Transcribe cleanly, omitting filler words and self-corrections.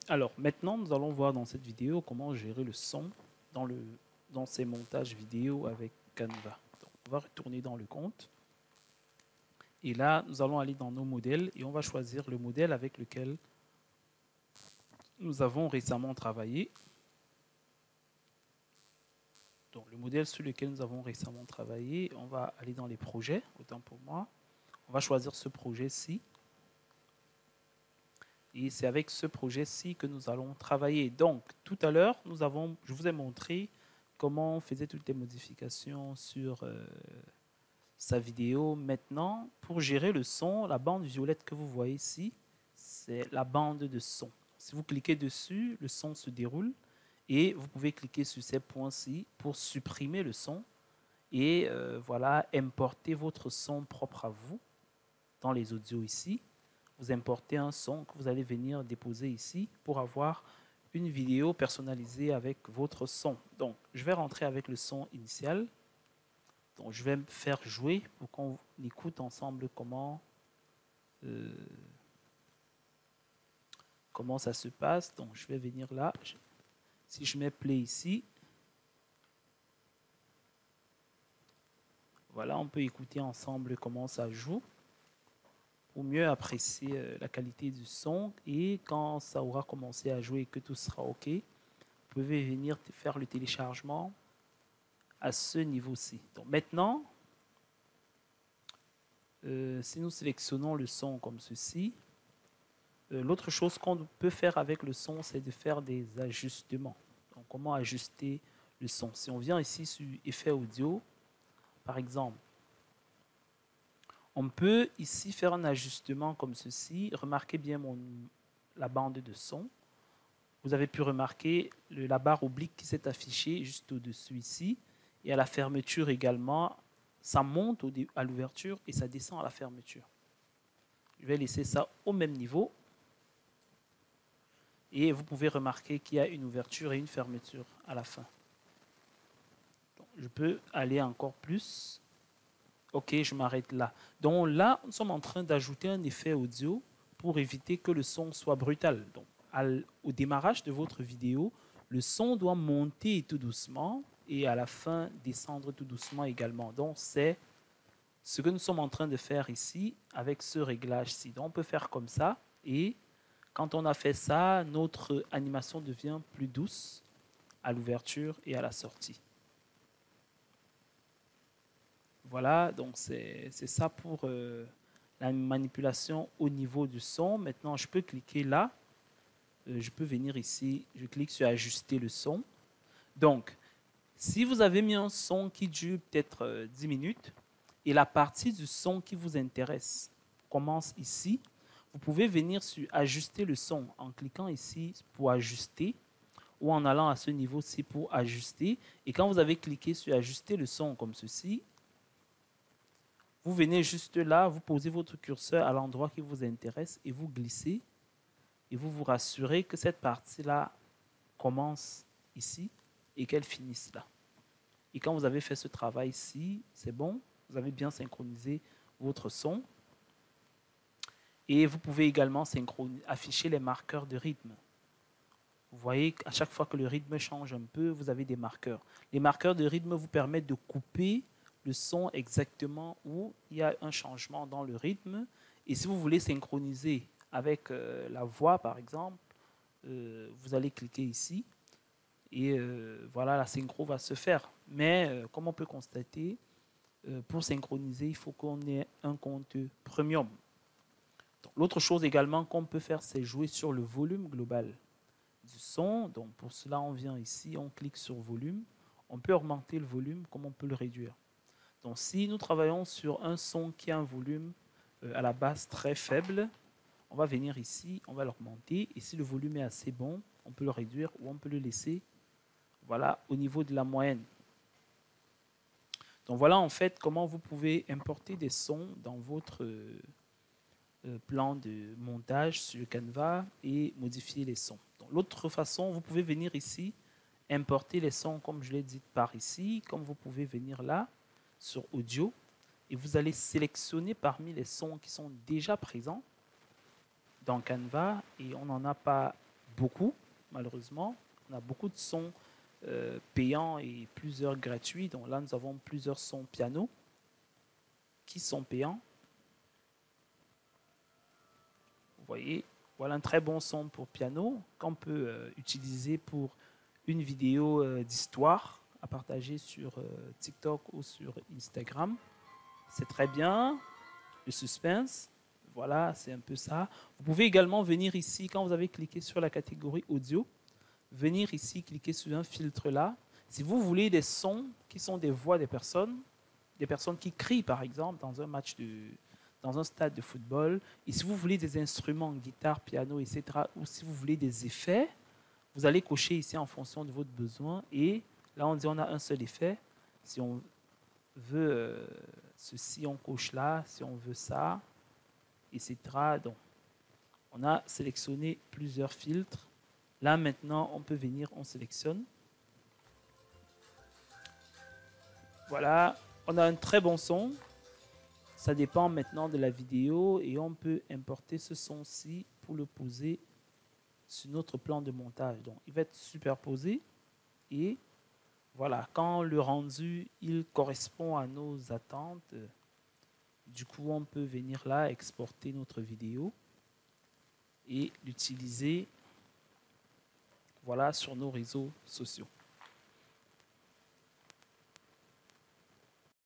Alors maintenant, nous allons voir dans cette vidéo comment gérer le son dans ces montages vidéo avec Canva. Donc, on va retourner dans le compte. Et là, nous allons aller dans nos modèles et on va choisir le modèle avec lequel nous avons récemment travaillé. Donc, le modèle sur lequel nous avons récemment travaillé, on va aller dans les projets, autant pour moi. On va choisir ce projet-ci. Et c'est avec ce projet-ci que nous allons travailler. Donc, tout à l'heure, je vous ai montré comment on faisait toutes les modifications sur sa vidéo. Maintenant, pour gérer le son, la bande violette que vous voyez ici, c'est la bande de son. Si vous cliquez dessus, le son se déroule et vous pouvez cliquer sur ces points-ci pour supprimer le son et voilà, importer votre son propre à vous dans les audios ici. Vous importez un son que vous allez venir déposer ici pour avoir une vidéo personnalisée avec votre son. Donc, je vais rentrer avec le son initial. Donc, je vais me faire jouer pour qu'on écoute ensemble comment ça se passe. Donc, je vais venir là. Si je mets play ici, voilà, on peut écouter ensemble comment ça joue pour mieux apprécier la qualité du son. Et quand ça aura commencé à jouer et que tout sera OK, vous pouvez venir faire le téléchargement à ce niveau-ci. Donc maintenant, si nous sélectionnons le son comme ceci, l'autre chose qu'on peut faire avec le son, c'est de faire des ajustements. Donc comment ajuster le son? Si on vient ici sur effet audio, par exemple, on peut ici faire un ajustement comme ceci. Remarquez bien la bande de son. Vous avez pu remarquer la barre oblique qui s'est affichée juste au-dessus ici. Et à la fermeture également, ça monte à l'ouverture et ça descend à la fermeture. Je vais laisser ça au même niveau. Et vous pouvez remarquer qu'il y a une ouverture et une fermeture à la fin. Donc, je peux aller encore plus. OK, je m'arrête là. Donc là, nous sommes en train d'ajouter un effet audio pour éviter que le son soit brutal. Donc, au démarrage de votre vidéo, le son doit monter tout doucement et à la fin descendre tout doucement également. Donc, c'est ce que nous sommes en train de faire ici avec ce réglage-ci. Donc, on peut faire comme ça et quand on a fait ça, notre animation devient plus douce à l'ouverture et à la sortie. Voilà, donc c'est ça pour la manipulation au niveau du son. Maintenant, je peux cliquer là. Je peux venir ici, je clique sur ajuster le son. Donc, si vous avez mis un son qui dure peut-être 10 minutes et la partie du son qui vous intéresse commence ici, vous pouvez venir sur ajuster le son en cliquant ici pour ajuster ou en allant à ce niveau-ci pour ajuster. Et quand vous avez cliqué sur ajuster le son comme ceci, vous venez juste là, vous posez votre curseur à l'endroit qui vous intéresse et vous glissez et vous vous rassurez que cette partie-là commence ici et qu'elle finisse là. Et quand vous avez fait ce travail-ci, c'est bon, vous avez bien synchronisé votre son. Et vous pouvez également afficher les marqueurs de rythme. Vous voyez qu'à chaque fois que le rythme change un peu, vous avez des marqueurs. Les marqueurs de rythme vous permettent de couper le son exactement où il y a un changement dans le rythme. Et si vous voulez synchroniser avec la voix, par exemple, vous allez cliquer ici et voilà, la synchro va se faire. Mais comme on peut constater, pour synchroniser, il faut qu'on ait un compte premium. L'autre chose également qu'on peut faire, c'est jouer sur le volume global du son. Donc pour cela, on vient ici, on clique sur volume. On peut augmenter le volume comme on peut le réduire. Donc si nous travaillons sur un son qui a un volume à la base très faible, on va venir ici, on va l'augmenter. Et si le volume est assez bon, on peut le réduire ou on peut le laisser voilà, au niveau de la moyenne. Donc voilà en fait comment vous pouvez importer des sons dans votre plan de montage sur Canva et modifier les sons. L'autre façon, vous pouvez venir ici, importer les sons comme je l'ai dit par ici, comme vous pouvez venir là sur audio et vous allez sélectionner parmi les sons qui sont déjà présents dans Canva et on n'en a pas beaucoup, malheureusement. On a beaucoup de sons payants et plusieurs gratuits. Donc là, nous avons plusieurs sons piano qui sont payants. Vous voyez, voilà un très bon son pour piano qu'on peut utiliser pour une vidéo d'histoire à partager sur TikTok ou sur Instagram. C'est très bien. Le suspense, voilà, c'est un peu ça. Vous pouvez également venir ici, quand vous avez cliqué sur la catégorie audio, venir ici, cliquer sur un filtre là. Si vous voulez des sons qui sont des voix des personnes qui crient par exemple dans un match dans un stade de football, et si vous voulez des instruments, guitare, piano, etc., ou si vous voulez des effets, vous allez cocher ici en fonction de votre besoin, et là on dit on a un seul effet. Si on veut ceci, on coche là, si on veut ça, etc. Donc, on a sélectionné plusieurs filtres. Là, maintenant, on peut venir, on sélectionne. Voilà, on a un très bon son. Ça dépend maintenant de la vidéo et on peut importer ce son-ci pour le poser sur notre plan de montage. Donc, il va être superposé et voilà, quand le rendu il correspond à nos attentes, du coup, on peut venir là, exporter notre vidéo et l'utiliser voilà, sur nos réseaux sociaux.